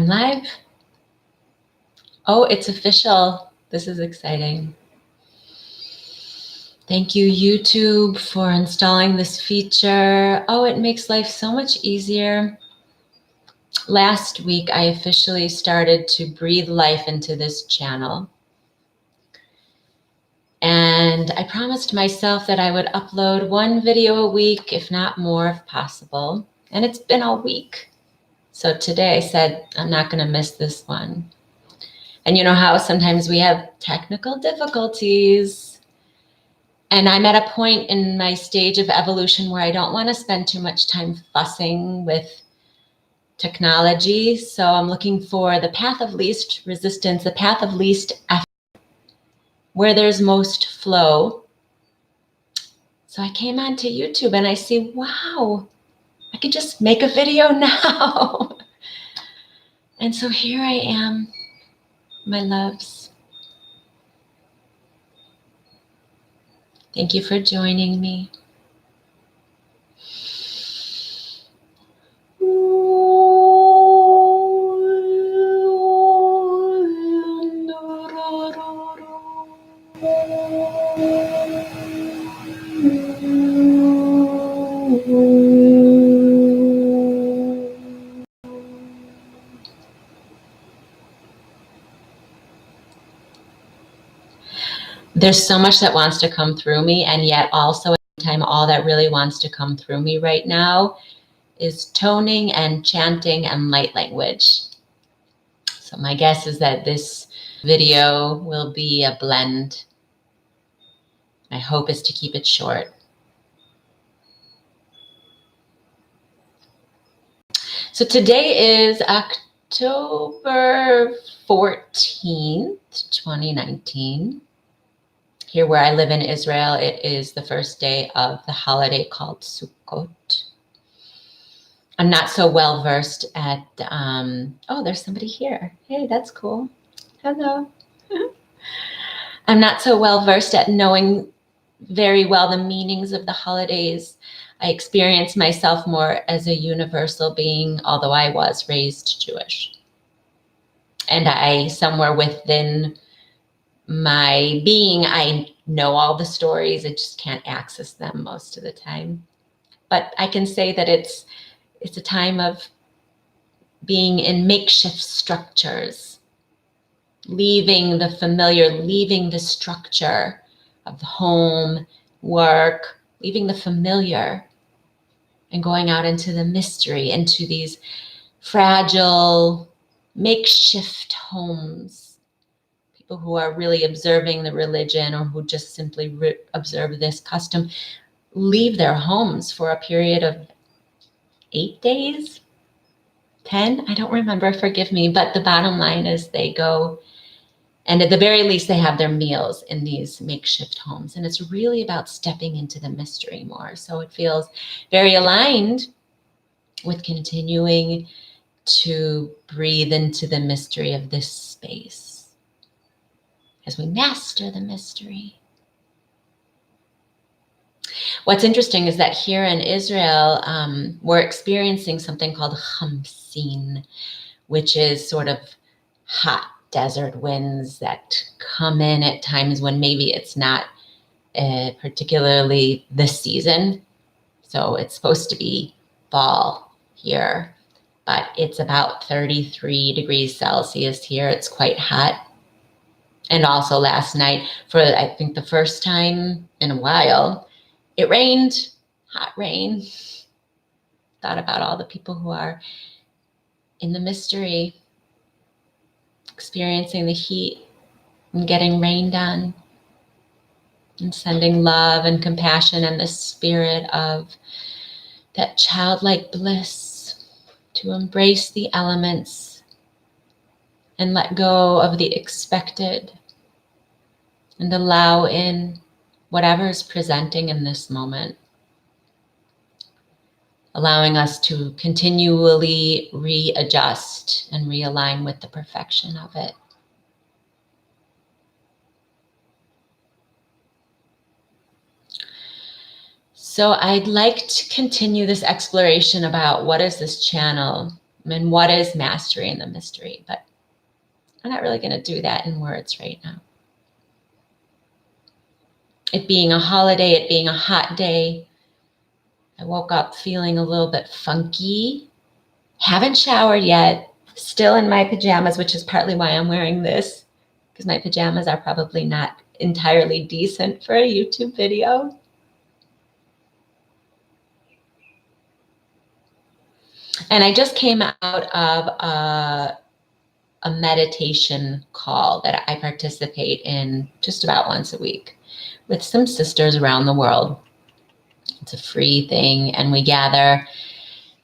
I'm live. Oh, it's official. This is exciting. Thank you, YouTube, for installing this feature. Oh, it makes life so much easier. Last week, I officially started to breathe life into this channel. And I promised myself that I would upload one video a week, if not more, if possible. And it's been a week. So today I said, I'm not going to miss this one. And you know how sometimes we have technical difficulties. And I'm at a point in my stage of evolution where I don't want to spend too much time fussing with technology. So I'm looking for the path of least resistance, the path of least effort, where there's most flow. So I came onto YouTube and I see, wow, I could just make a video now. And so here I am, my loves. Thank you for joining me. There's so much that wants to come through me, and yet also at the time, all that really wants to come through me right now is toning and chanting and light language. So my guess is that this video will be a blend. My hope is to keep it short. So today is October 14th, 2019. Here where I live in Israel, it is the first day of the holiday called Sukkot. I'm not so well versed at, oh, there's somebody here. Hey, that's cool. Hello. I'm not so well versed at knowing very well the meanings of the holidays. I experience myself more as a universal being, although I was raised Jewish. And I, somewhere within my being, I know all the stories. I just can't access them most of the time. But I can say that it's a time of being in makeshift structures, leaving the familiar, leaving the structure of the home, work, leaving the familiar and going out into the mystery, into these fragile, makeshift homes. People who are really observing the religion or who just simply observe this custom leave their homes for a period of 8 days, 10, I don't remember, forgive me, but the bottom line is they go, and at the very least they have their meals in these makeshift homes. And it's really about stepping into the mystery more. So it feels very aligned with continuing to breathe into the mystery of this space as we master the mystery. What's interesting is that here in Israel, we're experiencing something called Hamsin, which is sort of hot desert winds that come in at times when maybe it's not particularly this season. So it's supposed to be fall here, but it's about 33 degrees Celsius here. It's quite hot. And also last night, for I think the first time in a while, it rained, hot rain. Thought about all the people who are in the mystery, experiencing the heat and getting rained on, and sending love and compassion and the spirit of that childlike bliss to embrace the elements and let go of the expected and allow in whatever is presenting in this moment, allowing us to continually readjust and realign with the perfection of it. So I'd like to continue this exploration about what is this channel And what is mastery in the mystery? But I'm not really going to do that in words right now. It being a holiday, it being a hot day, I woke up feeling a little bit funky. Haven't showered yet. Still in my pajamas, which is partly why I'm wearing this, because my pajamas are probably not entirely decent for a YouTube video. And I just came out of a meditation call that I participate in just about once a week with some sisters around the world. It's a free thing, and we gather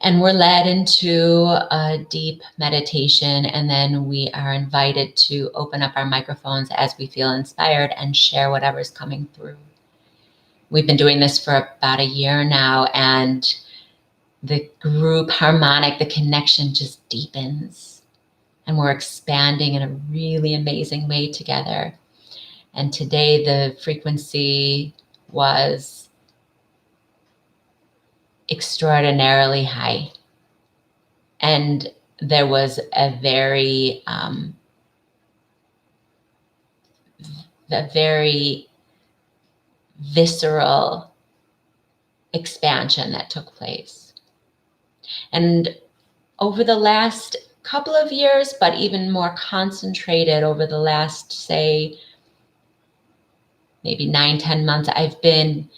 and we're led into a deep meditation, and then we are invited to open up our microphones as we feel inspired and share whatever's coming through. We've been doing this for about a year now, and the group harmonic, the connection just deepens, and we're expanding in a really amazing way together. And today the frequency was extraordinarily high. And there was a very visceral expansion that took place. And over the last couple of years, but even more concentrated over the last, say, maybe 9-10 months, I've been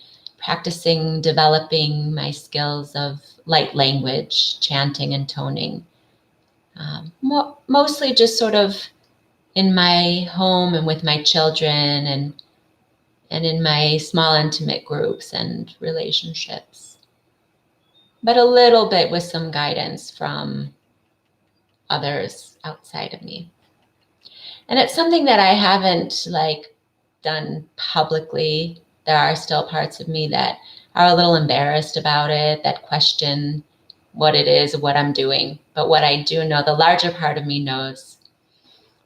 practicing developing my skills of light language, chanting and toning. Mostly just sort of in my home and with my children and in my small intimate groups and relationships. But a little bit with some guidance from others outside of me. And it's something that I haven't done publicly. There are still parts of me that are a little embarrassed about it, that question what it is, what I'm doing. But what I do know, the larger part of me knows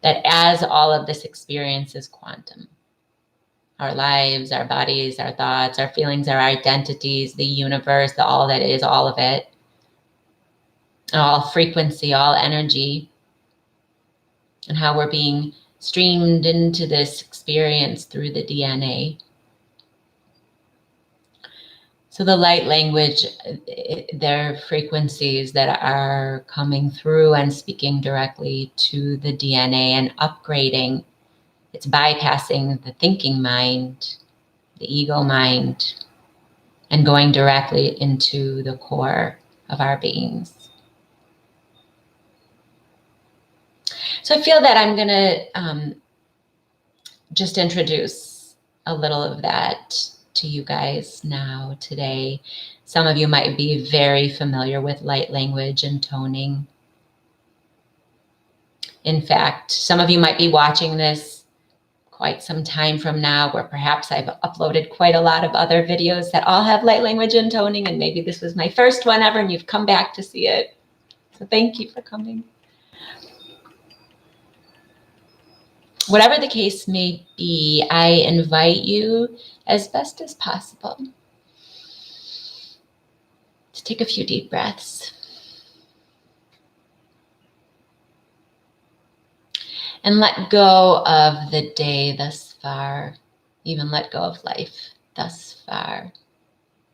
that as all of this experience is quantum, our lives, our bodies, our thoughts, our feelings, our identities, the universe, the all that is, all of it, all frequency, all energy, and how we're being streamed into this experience through the DNA. So the light language, they're frequencies that are coming through and speaking directly to the DNA and upgrading. It's bypassing the thinking mind, the ego mind, and going directly into the core of our beings. So I feel that I'm going to just introduce a little of that to you guys now today. Some of you might be very familiar with light language and toning. In fact, some of you might be watching this quite some time from now, where perhaps I've uploaded quite a lot of other videos that all have light language and toning, and maybe this was my first one ever and you've come back to see it. So thank you for coming. Whatever the case may be, I invite you as best as possible to take a few deep breaths and let go of the day thus far, even let go of life thus far.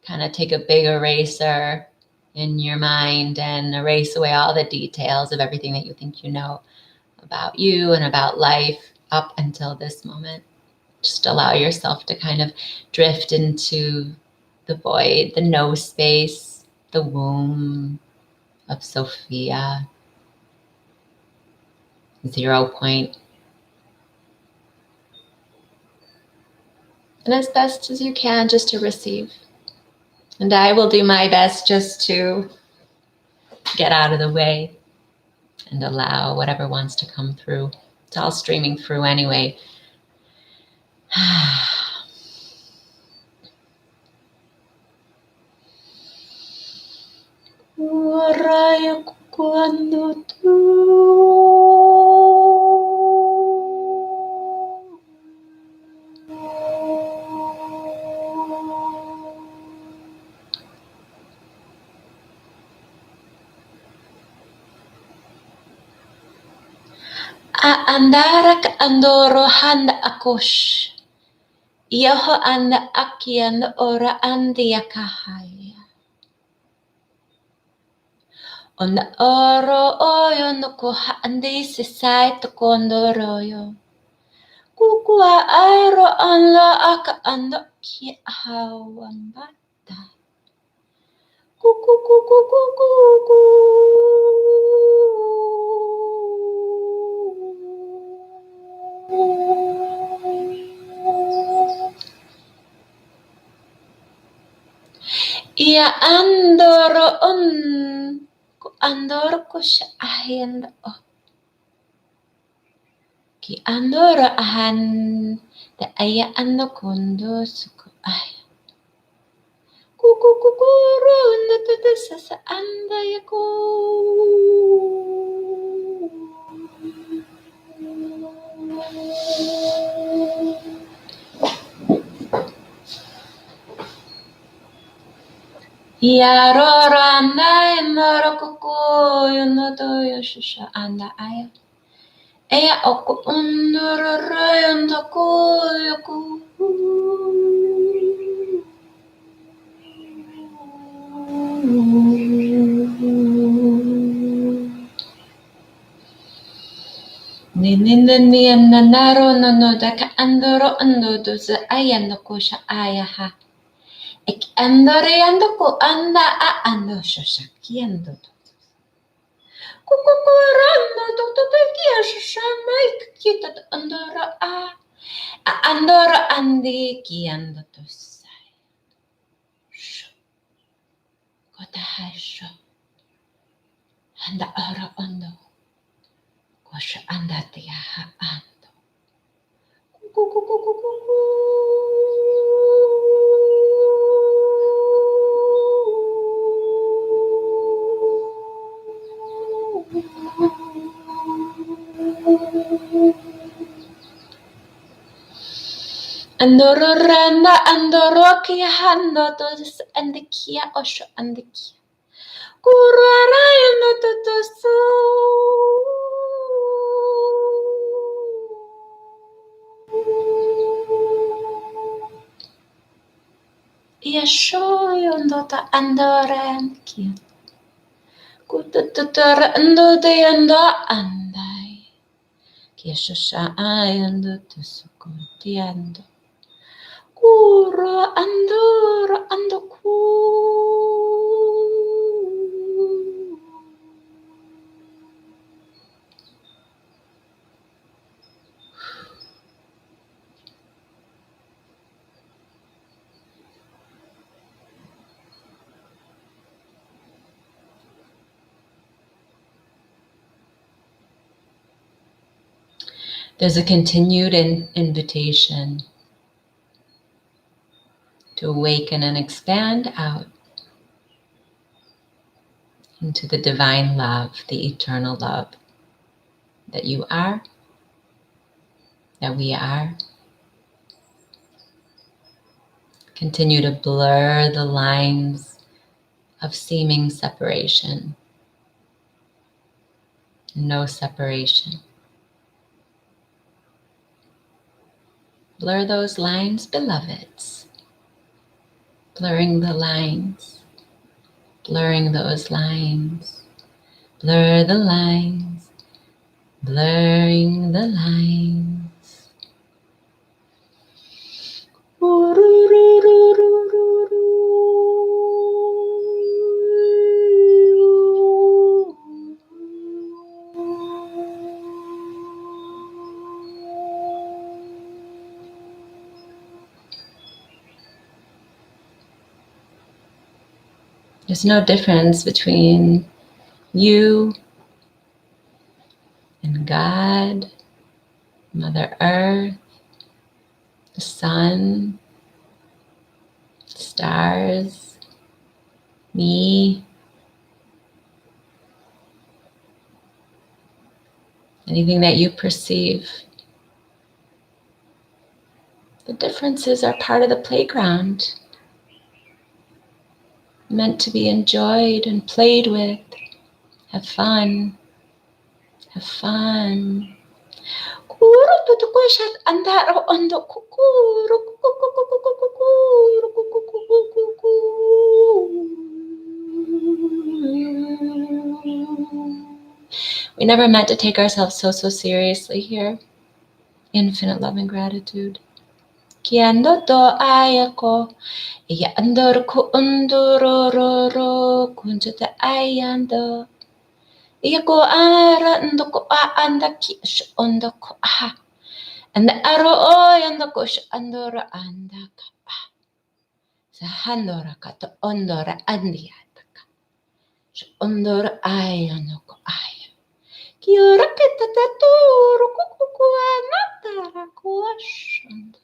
Kind of take a big eraser in your mind and erase away all the details of everything that you think you know about you and about life up until this moment. Just allow yourself to kind of drift into the void, the no space, the womb of Sophia, 0 point. And as best as you can, just to receive. And I will do my best just to get out of the way and allow whatever wants to come through. It's all streaming through anyway. Cuando Andarak andoro handa akosh. Yoho anda akian ora andia kahaya. On the oro oyo no koha andi sisai to kondoroyo. Kukua aero anla aka anda ki hawambata. Kuku kuku kuku kuku. Ia andoro andoro kusha ahenda o. Ki andoro ahan da aya ando kondo suku aya. Kuku kuku ronda tata sasa anda ya ko. Ya rora anda noro kuku yono to yoshusha anda aya. Eya oku undoro royondo ko yoku. Ni naro no daka andoro ando doza aya no kosha aya ha. Ek andore ando ko anda a ando shoshaki ando to. Kukukurando to kia shosha maik kita andoro a andoro andi ki ando to sai. Sho. Kota hai sho. Anda ora ando. Kosha anda tia ha ando. Andoro randa andoro kia hando tos andikia osho andikia. Kurara yando totosu. Yasho yondo ta andora andikia. Kutututora ando de yando andai. Kieshosha ayando tosukotiando. Kuro andoro ando ku. There's a continued invitation to awaken and expand out into the divine love, the eternal love that you are, that we are. Continue to blur the lines of seeming separation. No separation. Blur those lines, beloveds. Blurring the lines. Blurring those lines. Blur the lines. Blurring the lines. There's no difference between you and God, Mother Earth, the sun, stars, me, anything that you perceive. The differences are part of the playground, meant to be enjoyed and played with. Have fun. Have fun. Kuro tutukushat andaro ondo kukuro We never meant to take ourselves so seriously here. Infinite love and gratitude. Kiando do ayako, iya andor ku unduroro kunjata ayando. Iya ko ara ndo ko anda ki ondo ko and aro ando ko andora anda ka sa handora ka to ondora andiata ka ondora ayano ko ay kiora ke tataturo kuku anatara ko ashando.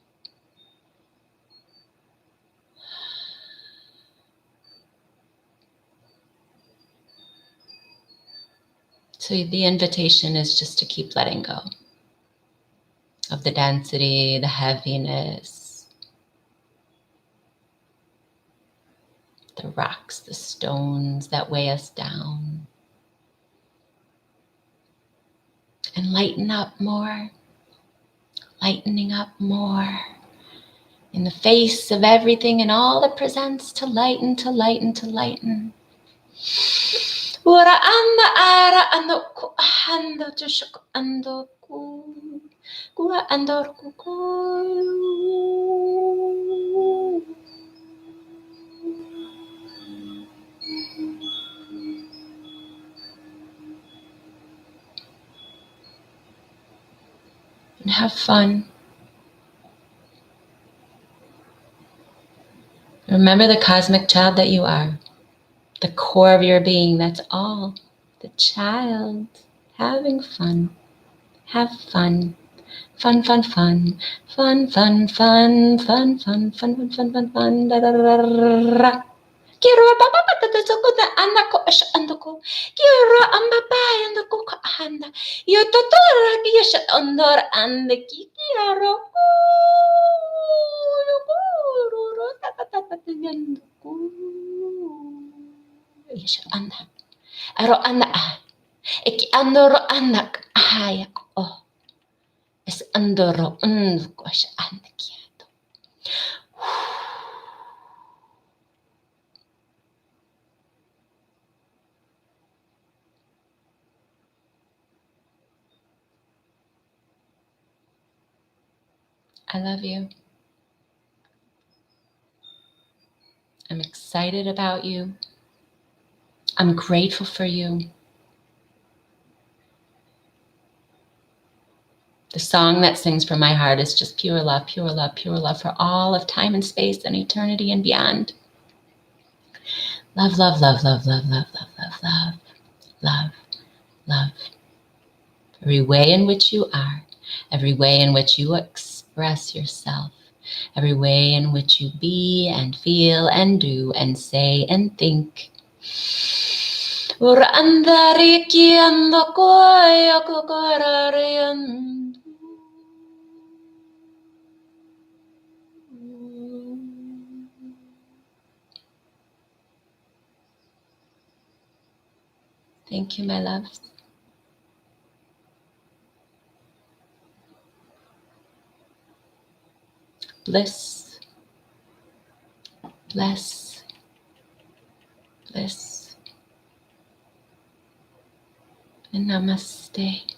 So the invitation is just to keep letting go of the density, the heaviness, the rocks, the stones that weigh us down. And lighten up more, lightening up more in the face of everything and all it presents to lighten, to lighten, to lighten. Ora anda ara ando ku ando to shuk ando ku andor ku and have fun. Remember the cosmic child that you are, the core of your being, that's all. The child having fun. Have fun. Fun, fun, fun. Fun, fun, fun, fun, fun, fun, fun, fun, fun, fun, da da da da. Kiro baba pata soko da anda ko ash anda ko. Kiro amba ba anda ko ka anda. Yo totora ki yash andor anda ki kiro. Yo ro ta ta ta ta anda ko. Yash anda. Aro anda eki andoro anak ayak oh. Es andoro ko ash anda ki. I love you. I'm excited about you. I'm grateful for you. The song that sings from my heart is just pure love, pure love, pure love for all of time and space and eternity and beyond. Love, love, love, love, love, love, love, love, love, love, love. Every way in which you are, every way in which you express yourself, every way in which you be and feel and do and say and think. Thank you, my loves. Bliss, bless, bliss, and namaste.